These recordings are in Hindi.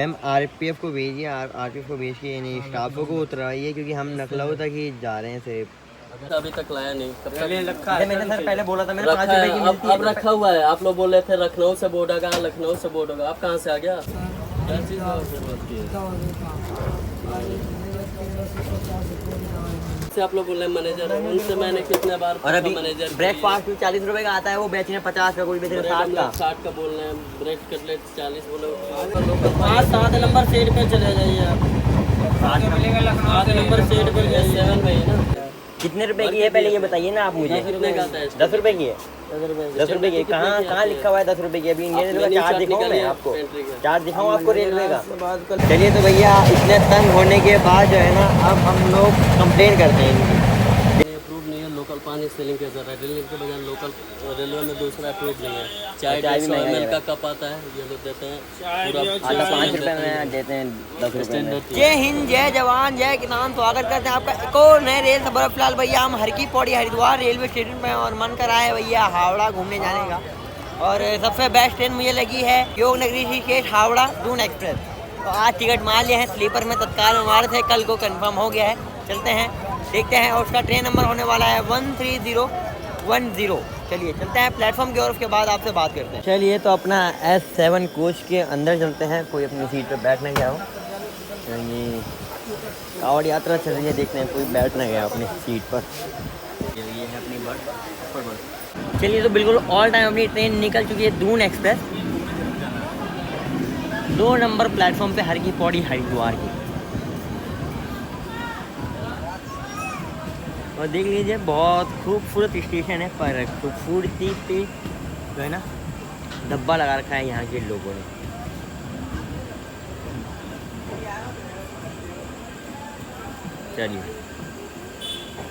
मैम आरपीएफ को भेजिए, आरपीएफ को भेज के यानी स्टाफों को उतराइए क्योंकि हम नखलऊ तक ही जा रहे हैं सिर्फ। अभी तक लाया नहीं, कब तक रखा है? मैंने सर पहले बोला था, मैंने 5 रखा रुपए की है, मिलती है। अब रखा हुआ है। आप लोग बोल रहे थे लखनऊ से बोर्ड होगा, लखनऊ से बोर्ड होगा। आप कहाँ से आ गया? क्या चीज़ से आप लोग बोल रहे हैं मैनेजर, उनसे मैंने कितने बार और अभी मैनेजर ब्रेकफास्ट भी 40 रुपए का आता है, वो बेच रहे 50 का, कोई बेच रहे 60 का। 60 का बोल रहे हैं, ब्रेड कटलेट 40 बोलो। 5-7 नंबर सेट पे चले जाइए आप, 7 नंबर सेट पे 7 में है ना। कितने रुपए की है पहले ये बताइए ना आप मुझे। 10 रुपए का आता है। 10 रुपए की है? 10 रुपए की कहाँ लिखा हुआ है 10 रुपए की? अभी इंडियन रेलवे का चार्ज दिखाऊँ मैं आपको, चार्ज दिखाऊँ आपको रेलवे का? चलिए तो भैया इतने तंग होने के बाद जो है ना अब हम लोग कंप्लेन करते हैं इनकी। अप्रूव नहीं है लोकल पानी सेलिंग के जरा रेलवे के बजाय लोकल रेलवे में दूसरा अप्रूव नहीं है। चाय 150 ml का कप आता है, ये लोग देते हैं पूरा आधा 5 रुपए में देते हैं, 10 रुपए में। जय हिंद, जय जवान, जय किसान। स्वागत करते हैं आपका एक और नए रेल सफर। फिलहाल भैया हम हर की पौड़ी हरिद्वार रेलवे स्टेशन पे हैं और मन कर रहा है भैया हावड़ा घूमने जाने का। और सबसे बेस्ट ट्रेन मुझे लगी है योग नगरी ऋषिकेश हावड़ा दून एक्सप्रेस। तो आज टिकट मार लिया है, स्लीपर में तत्काल हमारे थे, कल को कंफर्म हो गया है। चलते हैं देखते हैं, और उसका ट्रेन नंबर होने वाला है 13010। चलिए चलते हैं प्लेटफॉर्म की ओर, उसके बाद आपसे बात करते हैं। चलिए तो अपना S7 कोच के अंदर चलते हैं, कोई अपनी सीट पे बैठने गया हो। ये कावड़ यात्रा चल रही है, देखते हैं कोई बैठ ना गया अपनी सीट पर। ये है अपनी बस। चलिए तो बिल्कुल ऑल टाइम अपनी ट्रेन निकल चुकी है दून एक्सप्रेस, 2 नंबर प्लेटफॉर्म पे हर की पौड़ी हरिद्वार की। और देख लीजिए बहुत खूबसूरत स्टेशन है, पर खूबसूरती पे जो है ना डब्बा लगा रखा है यहाँ के लोगों ने। चलिए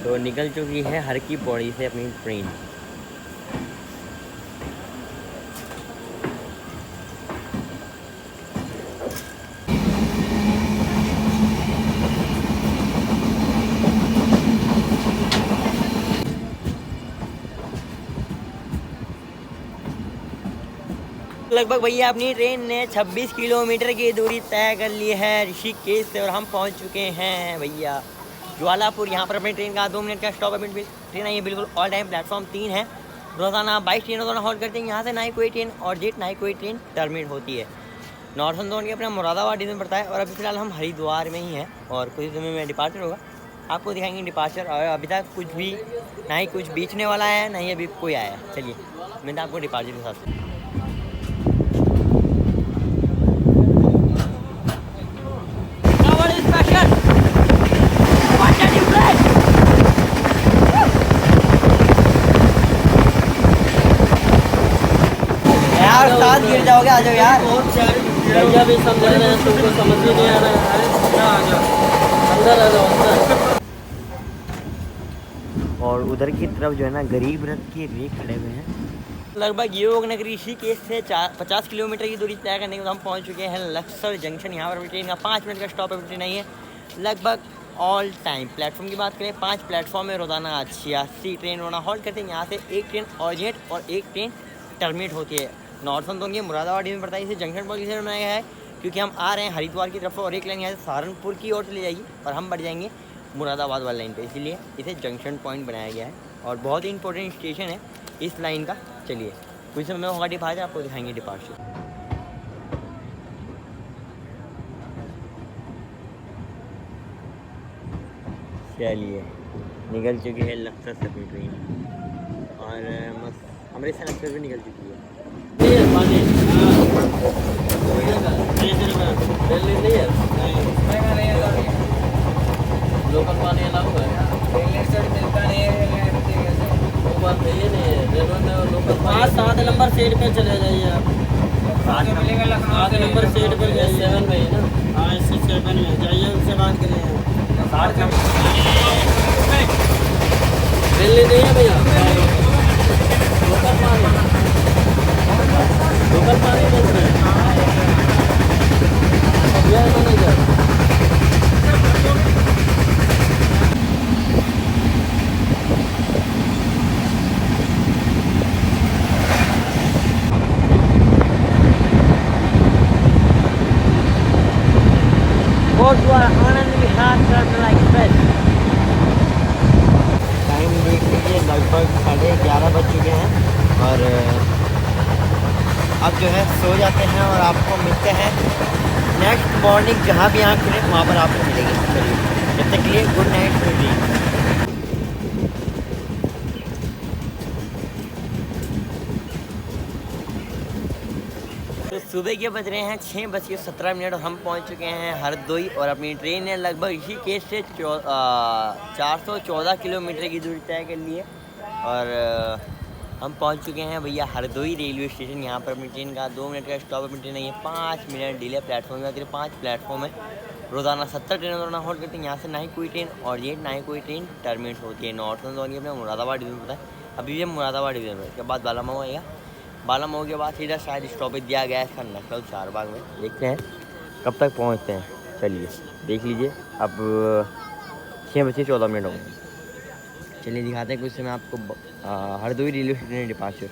तो निकल चुकी है हर की पौड़ी से अपनी ट्रेन। लगभग भैया अपनी ट्रेन ने 26 किलोमीटर की दूरी तय कर ली है ऋषिकेश से, और हम पहुंच चुके हैं भैया ज्वालापुर। यहाँ पर अपनी ट्रेन का 2 मिनट का स्टॉप है। ट्रेन आई है बिल्कुल ऑल टाइम, प्लेटफॉर्म 3 है। रोजाना 22 ट्रेन रोजाना हॉल्ट करते हैं यहाँ से, ना ही कोई ट्रेन और जेट, ना ही कोई ट्रेन टर्मिनेट होती है। नॉर्थन जोन के अपना मुरादाबाद डिवीजन पड़ता है, और अभी फिलहाल हम हरिद्वार में ही हैं और कुछ समय में डिपार्चर होगा, आपको दिखाएंगे डिपार्चर। और अभी तक कुछ भी ना ही कुछ बीचने वाला है, ना ही अभी कोई आया है। चलिए मैं आपको डिपार्चर के साथ। यार साथ गिर जाओगे, आ जाओ यार। भैया भी समझा रहे हैं, तुमको समझ ही नहीं आ रहा है। अंदर आ जाओ अंदर। और उधर की तरफ जो है ना गरीब रथ के रे खड़े हुए हैं। लगभग योग नगरी ऋषिकेश से 50 किलोमीटर की दूरी तय करने के बाद हम पहुंच चुके हैं लक्सर जंक्शन। यहाँ पर ट्रेन का 5 मिनट का स्टॉप है, ट्रेन नहीं है। लगभग ऑल टाइम प्लेटफॉर्म की बात करें, 5 प्लेटफॉर्म में रोजाना 86 ट्रेन रोना हॉल्ट करते हैं। यहाँ से एक ट्रेन ऑरिजिनेट और एक ट्रेन टर्मिनेट होती है। नॉर्थन जोन के मुरादाबाद में पड़ता है। इसे जंक्शन पर इसे बनाया गया है क्योंकि हम आ रहे हैं हरिद्वार की तरफ, और एक लाइन यहाँ से सहारनपुर की ओर चली जाएगी और हम बढ़ जाएंगे मुरादाबाद वाली लाइन पे, इसीलिए इसे जंक्शन पॉइंट बनाया गया है। और बहुत ही इंपॉर्टेंट स्टेशन है इस लाइन का। चलिए कुछ समय में होगा डिपार्चर, आपको दिखाएंगे डिपार्चर। चलिए निकल चुकी है लक्सर से अपनी ट्रेन, और मस्त अमृतसर लक्सर भी निकल चुकी है। लोकल पानी अलाउ है? वो बात नहीं है, रेलवे में लोकल 5-7 नंबर सीट पे चले जाइए आप। 7 नंबर सीट पे 7 में है ना। हाँ इसी 7 में जाइए, उनसे बात करिए। 7 नंबर दिल्ली नहीं है भैया। लोकल पानी बोल रहे हैं। यह manager Kotdwar Anand Vihar terminal express. Time देख लीजिए, लगभग 11:30 बज चुके हैं और अब जो है सो जाते हैं और आपको मिलते हैं नेक्स्ट मॉर्निंग, जहाँ भी आँख खुले वहाँ पर आपको मिलेंगे। चलिए, जब तक के लिए गुड नाइट, गुड ड्रीम। तो सुबह के बज रहे हैं 6:17 और हम पहुंच चुके हैं हरदोई और अपनी ट्रेन है लगभग ऋषिकेश से 414 किलोमीटर की दूरी तय कर लिए और हम पहुंच चुके हैं भैया हरदोई रेलवे स्टेशन। यहाँ पर अपनी ट्रेन का 2 मिनट का स्टॉप अपनी ट्रेन नहीं है, 5 मिनट डिले प्लेटफॉर्म में, 5 प्लेटफॉर्म है। रोज़ाना 70 ट्रेन रोजाना होल्ड करते हैं। यहाँ से ना ही कोई ट्रेन और ये ना ही कोई ट्रेन टर्मिनेट होती है। नॉर्थ में अपने मुरादाबाद डिवीजन होता है, अभी भी मुरादाबाद डिवीजन है। उसके बाद बालामऊ आएगा, बालामऊ के बाद सीधा शायद स्टॉपेज दिया गया है इसका नखल चारबाग में। देखते हैं कब तक पहुंचते हैं। चलिए देख लीजिए, अब 6:14 हो गए। चलिए दिखाते हैं कुछ समय आपको हरदोई रेलवे स्टेशन डिपार्चर।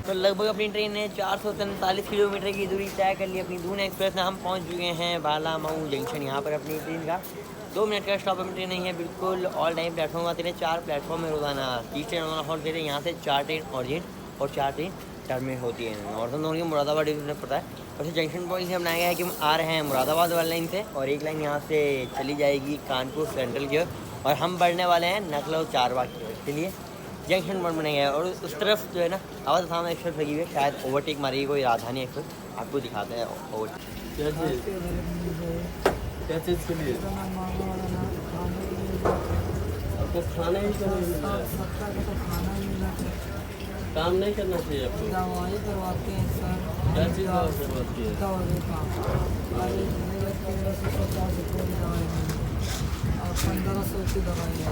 तो लगभग अपनी ट्रेन ने 443 किलोमीटर की दूरी तय कर ली अपनी दून एक्सप्रेस में। हम पहुंच चुके हैं बालामऊ जंक्शन। यहाँ पर अपनी ट्रेन का 2 मिनट का स्टॉप अपनी ट्रेन नहीं है, बिल्कुल ऑल टाइम प्लेटफॉर्म आते हैं। 4 प्लेटफॉर्म में रोजाना 30 ट्रेन रोजाना हॉल्ट देते हैं। यहाँ से 4 ट्रेन ऑरिजिन और 4 ट्रेन टर्मिनेट होती है। नॉर्थन जोन की मुरादाबाद डिवीजन पता है। वैसे जंक्शन पॉइंट से बनाया गया है कि हम आ रहे हैं मुरादाबाद वाली लाइन से और एक लाइन यहाँ से चली जाएगी कानपुर सेंट्रल की ओर और हम बढ़ने वाले हैं नखलऊ चारबाग की ओर। इसलिए जंक्शन पॉइंट बनाया गया है और उस तरफ जो है ना आवाज़ सामने एक्सप्रेस लगी हुई है, शायद ओवरटेक मारेगी कोई राजधानी एक्सप्रेस। आपको दिखाते हैं ओवरटेक। क्या चीज़ के लिए आपको खाना ही काम नहीं करना चाहिए आपको। दवाई करवाते हैं सर। क्या चीज़ दवा करवाती है? 1500 की दवाई है।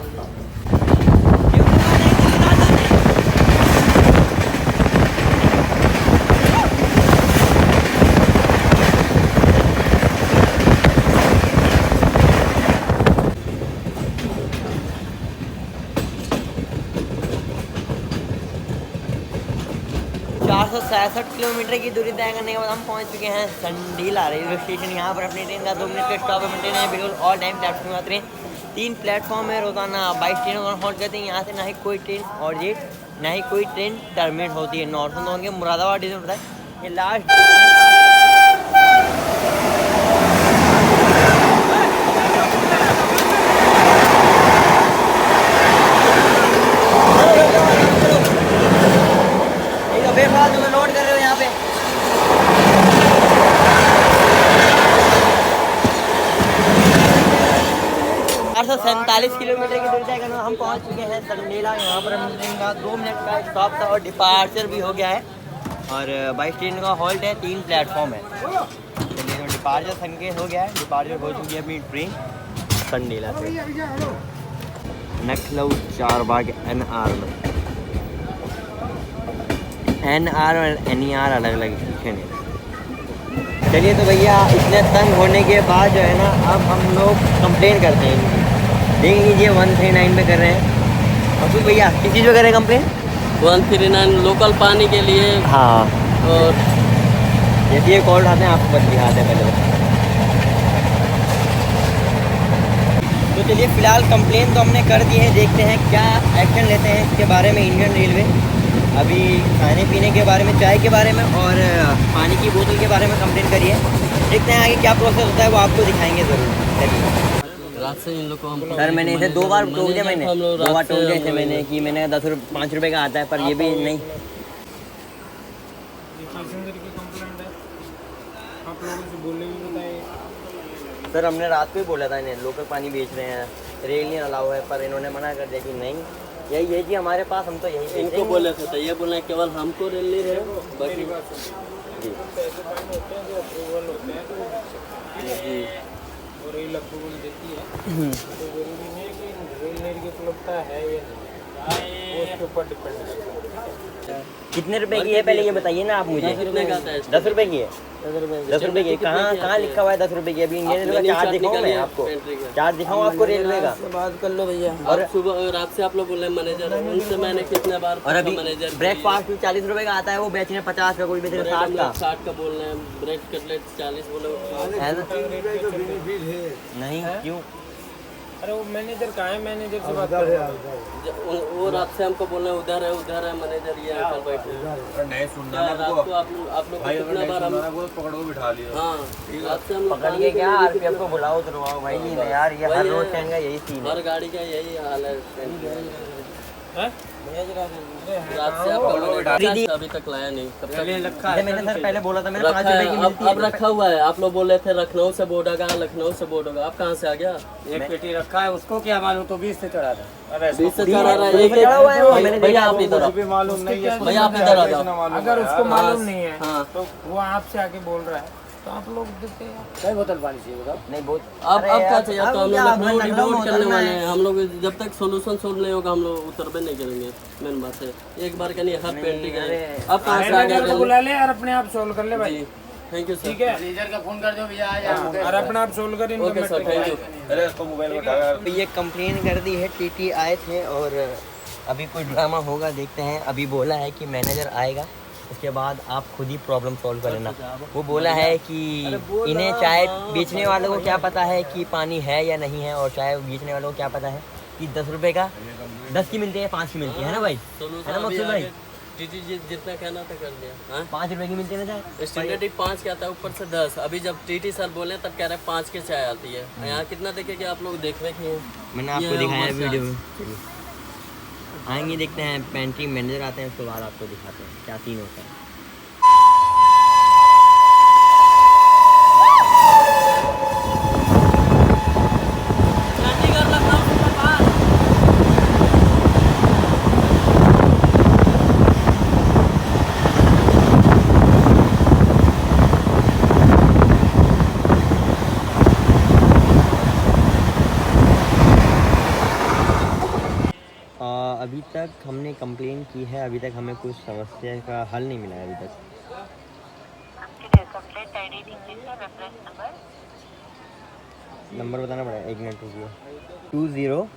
467 किलोमीटर की दूरी तय करने के बाद हम पहुंच चुके हैं संडीला रेलवे स्टेशन। यहाँ पर अपनी ट्रेन का 2 मिनट का स्टॉप है। ट्रेन है बिल्कुल ऑल टाइम प्लेटफॉर्म में ट्रेन 3 प्लेटफॉर्म है। रोजाना 22 ट्रेन हॉल्ट करते हैं। यहाँ से ना ही कोई ट्रेन और ये ना ही कोई ट्रेन टर्मिनेट होती है। नॉर्थन जोन के मुरादाबाद डिवीजन होता है ये लास्ट। नोट कर रहे हो यहाँ पे 447 किलोमीटर की दूरी तय करना हम पहुँच चुके हैं संडीला। यहाँ पर हम ट्रेन का 2 मिनट का स्टॉप था और डिपार्चर भी हो गया है और 22 ट्रेन का हॉल्ट है, 3 प्लेटफॉर्म है। चलिए तो डिपार्चर संकेत हो गया है, डिपार्चर हो चुकी है अपनी ट्रेन संडीला से नखलऊ चारबाग NR में। NR और NER अलग अलग स्टेशन है। चलिए तो भैया इतने तंग होने के बाद जो है ना अब हम लोग कंप्लेन करते हैं। देख लीजिए 139 पे कर रहे हैं। और फिर भैया किस चीज़ पे कर रहे हैं कंप्लेन? 139 लोकल पानी के लिए। हाँ और जैसे ये कॉल उठाते हैं आपको बस दिखाते हैं पहले। तो चलिए फ़िलहाल कंप्लेन तो हमने कर दी है, देखते हैं क्या एक्शन लेते हैं इसके बारे में इंडियन रेलवे। अभी खाने पीने के बारे में, चाय के बारे में और पानी की बोतल के बारे में कंप्लेन करिए। देखते हैं आगे क्या प्रोसेस होता है, वो आपको दिखाएंगे ज़रूर। रात से इन लोग को हम सर मैंने इसे 2 बार टोक दिया, मैंने 2 बार टोक दिया इसे मैंने कि मैंने 5 रुपये का आता है, पर ये भी नहीं। आप लोगों से बोलने भी बताए सर हमने रात को ही बोला था इन्हें लोकल पानी बेच रहे हैं, रेल नहीं अलाउ है, पर इन्होंने मना कर दिया कि नहीं यही है जी हमारे पास, हम तो यही बेचते इनको हैं। बोले थे तो ये बोले केवल हमको रेल नहीं रहे बाकी जी जी और रेल अप्रूवल देती है तो जरूरी नहीं है कि रेल नेट की उपलब्धता है या नहीं, वो उसके ऊपर डिपेंड करता है। कितने रुपए की है पहले ये बताइए ना आप मुझे। 10 रुपए का आता है। 10 रुपए की है। 10 रुपए की कहाँ लिखा हुआ है 10 रुपए की? अभी इंडियन रेलवे का चार्ज दिखाऊँ मैं आपको, चार्ज दिखाऊँ आपको रेलवे का। बात कर लो भैया। और और सुबह रात से आप लोग बोले मैनेजर, उनसे मैंने कितने बार और अभी मैनेजर ब्रेकफास्ट भी 40 रुपए का आता है, वो बेच रहे हैं 50 का, कोई बेच रहे हैं 60 का। 60 का बोल रहे हैं, ब्रेड कटलेट 40 बोले। है ना? नहीं क्यों? अरे वो मैनेजर कहाँ है, मैनेजर से बात करो। वो रात से हमको बोल रहे हैं उधर है मैनेजर, ये अंकल बैठे हैं। नहीं सुनना क्या रात को आप लोग को कितना बार हम पकड़ो बिठा लियो। हाँ रात से हम पकड़िए क्या, आरपीएफ को बुलाओ उतरवाओ भाई जी ने यार, ये हर रोज ट्रेन का यही सीन है। हर गाड़ी का यही हाल है। हैं? रात से आप अभी तक लाया नहीं, कब तक जैसे मैंने सर पहले बोला था, मैंने 5 रखा रुपए की है, मिलती अब रखा हुआ है। आप लोग बोल रहे थे लखनऊ से बोर्ड होगा, लखनऊ से बोर्ड होगा, आप कहाँ से आ गया? एक पेटी रखा है, उसको क्या मालूम, तो 20 से चढ़ा था। अरे 20 से चढ़ा रहा है। 20 से चढ़ा हुआ है वो, मैंने भैया देखा आप इधर आओ, भी मालूम नहीं है, भैया आप इधर आ जाओ। अगर उसको मालूम नहीं है हाँ तो वो आपसे आके बोल रहा है, तो आप लोग देते हैं। कई बोतल पानी चाहिए बताओ। नहीं बहुत। अब अरे क्या यार, चाहिए? अब तो हम क्या, लोग अपना लखनऊ लखनऊ डिवोट में करने उतरना वाले है। हैं। हम लोग जब तक सोल्यूशन सोल्व नहीं होगा हम लोग उतरबे नहीं करेंगे। मेन बात है, एक बार का नहीं, हर पेंटिंग है। अब कहाँ से आ मैनेजर को गया? बुला ले और अपने आप सोल्व कर ले भाई। Thank you sir. ठीक है, मैनेजर का फोन कर दो भैया आ जाओ, और अपना आप सोल्व कर। Okay sir, thank you. अरे इसको मोबाइल में उठाया। तो ये कंप्लेन कर दी है, टीटी आए थे और अभी कोई ड्रामा होगा, देखते हैं। अभी बोला है कि मैनेजर आएगा, उसके बाद आप खुद ही प्रॉब्लम सॉल्व कर लेना। वो बोला है कि इन्हें चाय बेचने वालों को क्या पता है कि पानी है या नहीं है, और चाय बेचने वालों को क्या पता है कि 10 रुपए का 10 की मिलती है, 5 की मिलती है ना भाई? है ना मकसूद भाई? टीटी जितना कहना था कर दिया। हाँ 5 रुपए की मिलती है ना चाय? स्टैंडर्ड 5 के आता है, ऊपर से 10। अभी जब टीटी सर बोले तब कह रहे हैं 5 के चाय आती है। यहाँ कितना देखेंगे आप लोग, देख रहे हैं। मैंने आपको ये दिखाया ऊपर से वीडियो में। आएंगे, देखते हैं, पेंट्री मैनेजर आते हैं, उसके बाद आपको दिखाते हैं क्या सीन होता है। अभी तक हमने कंप्लेन की है, अभी तक हमें कुछ समस्या का हल नहीं मिला है अभी तक। कंप्लेंट आईडी दीजिए सर, रेफरेंस नंबर। नंबर बताना पड़ेगा, 1 मिनट रुकिए। 20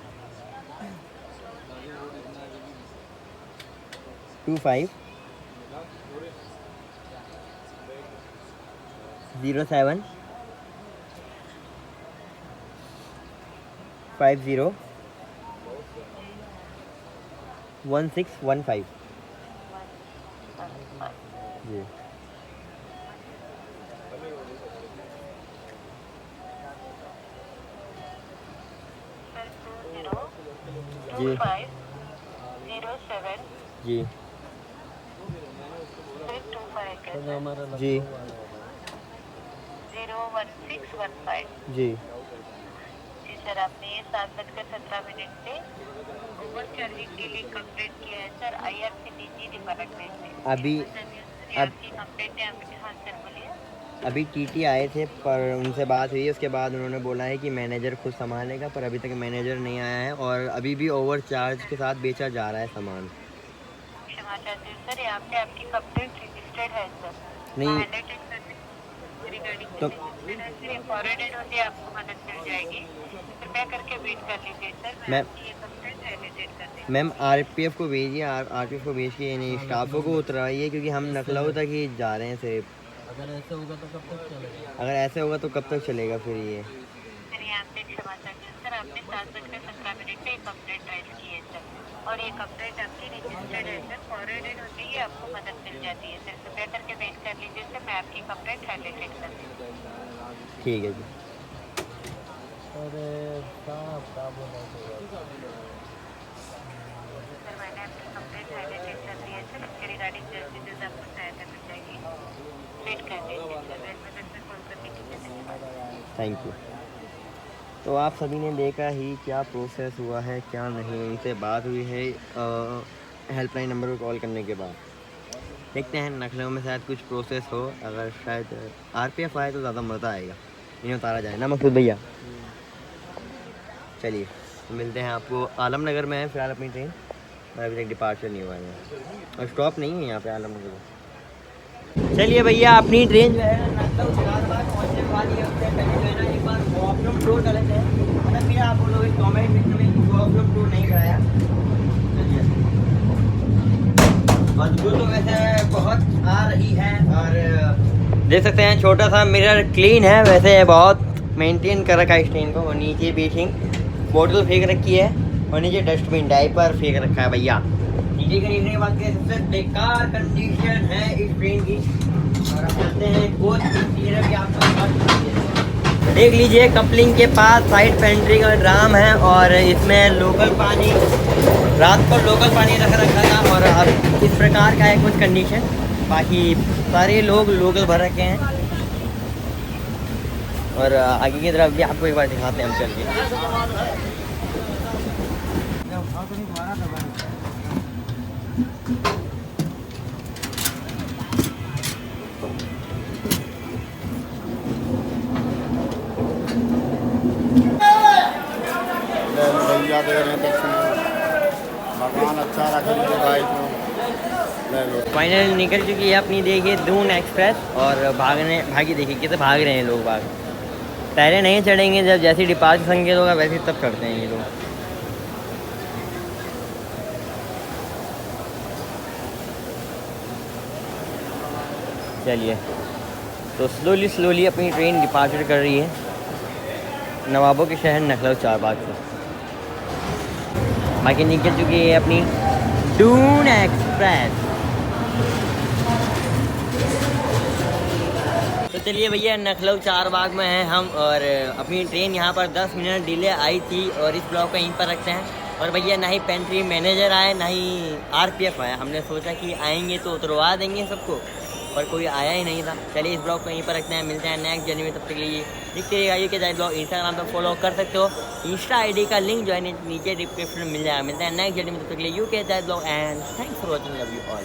25 07 50 1615 जी। जी 2507 जी 625 जी 01615। जी जी सर, आपने ये 7:17 पे ओवर चार्जिंग के लिए कंप्लेंट किया है सर, IRCTC डिपार्टमेंट में। अभी आपकी कंप्लेंट है। हाँ सर बोलिए। अभी टीटी आए थे, पर उनसे बात हुई, उसके बाद उन्होंने बोला है कि मैनेजर खुद संभालेगा, पर अभी तक मैनेजर नहीं आया है और अभी भी ओवर चार्ज के साथ बेचा जा रहा है सामान। क्षमा चाहते हैं सर, यहाँ पे आपकी कंप्लेंट रजिस्टर्ड है सर। नहीं तो फॉरवर्डेड होती है, आपको मदद मिल जाएगी। कृपया करके वेट कर लीजिए सर, मैं आपकी ये कंप्लेंट हाईलाइटेड कर देती मैम आरपीएफ को भेजिए, आरपीएफ को भेज के यानी स्टाफों को उतरवाइए, क्योंकि हम लखनऊ तक ही जा रहे हैं सिर्फ। अगर ऐसा होगा तो कब तक चलेगा? अगर ऐसे होगा तो कब तक चलेगा फिर ये? सर यहाँ पे क्षमा चाहते हैं सर, आपने 7:17 पे कंप्लेंट राइज की है सर, और ये कंप्लेंट आपकी रजिस्टर्ड है सर। फॉरवर्डेड होते ही आपको मदद मिल जाती है सर। कृपया करके वेट कर लीजिए सर, मैं आपकी कंप्लेंट हाईलाइटेड कर देती हूँ। ठीक है जी। अरे साहब क्या बोला सर मैंने आपकी कंप्लेंट हाईलाइटेड कर दी है सर, इसके रिगार्डिंग जल्द से जल्द आपको सहायता मिल जाएगी। वेट कर लीजिए सर, मैं कॉल करने के लिए धन्यवाद। Thank you. तो आप सभी ने देखा ही क्या प्रोसेस हुआ है क्या नहीं, उनसे बात हुई है हेल्पलाइन नंबर पर कॉल करने के बाद। देखते हैं नखलऊ में शायद कुछ प्रोसेस हो, अगर शायद RPF आए तो ज़्यादा मज़ा आएगा, इन्हें उतारा जाए ना मकसूद भैया। चलिए मिलते हैं आपको, आलमनगर में है फ़िलहाल अपनी ट्रेन, और अभी तक डिपार्चर नहीं हुआ है और स्टॉप नहीं है यहाँ पे आलमनगर में। चलिए भैया अपनी ट्रेन जो है नखलऊ जलालाबाद पहुँचने वाली है, उससे पहले जो है ना एक बार गो टूर कर लेते हैं। मतलब फिर आप बोलोगे कॉमेंट सेक्शन में कि गो टूर नहीं कराया। चलिए बदबू तो वैसे बहुत आ रही है, और देख सकते हैं छोटा सा मिरर क्लीन है, वैसे बहुत मेंटेन कर रखा है इस ट्रेन को। और नीचे बीचिंग बोतल फेंक रखी है, और नीचे डस्टबिन डायपर फेंक रखा है भैया। नीचे खरीदने के बाद सबसे बेकार कंडीशन है इस ट्रेन की। और अब चलते हैं कोच इंटीरियर भी आपको देख लीजिए। कपलिंग के पास साइड पेंट्री का ड्राम है, और इसमें लोकल पानी, रात को लोकल पानी रखा था, और अब इस प्रकार का है कुछ कंडीशन। बाकी सारे लोग लोकल भर रखे हैं, और आगे की तरफ भी आपको एक बार दिखाते हैं हम चल के। भैया दे रहे हैं दक्षिण, भगवान अच्छा रखे भाई को। फाइनल निकल चुकी है अपनी, देखिए दून एक्सप्रेस, और भागी देखिए कितने भाग रहे हैं लोग बाग। पहले नहीं चढ़ेंगे, जब जैसे डिपार्चर संकेत होगा वैसे तब चढ़ते हैं ये लोग। चलिए तो स्लोली अपनी ट्रेन डिपार्चर कर रही है नवाबों के शहर नखलऊ चारबाग से। बाकी निकल चुकी है अपनी दून एक्सप्रेस। तो चलिए भैया नखलऊ चारबाग में हैं हम, और अपनी ट्रेन यहाँ पर 10 मिनट डिले आई थी, और इस ब्लॉक को यहीं पर रखते हैं। और भैया ना ही पेंट्री मैनेजर आए ना ही RPF आया, हमने सोचा कि आएंगे तो उतरवा देंगे सबको, पर कोई आया ही नहीं था। चलिए इस ब्लॉग को यहीं पर रखते हैं, मिलते हैं नेक्स्ट जर्नी में। तब तक के लिए देखते रहिएगा ये क्या ब्लॉग। इंस्टाग्राम पर फॉलो कर सकते हो, इंस्टा ID का लिंक जो है नीचे डिस्क्रिप्शन में मिल जाएगा। मिलते हैं नेक्स्ट जर्नी में, तब तक के लिए यू के blog and thanks for watching, love you all.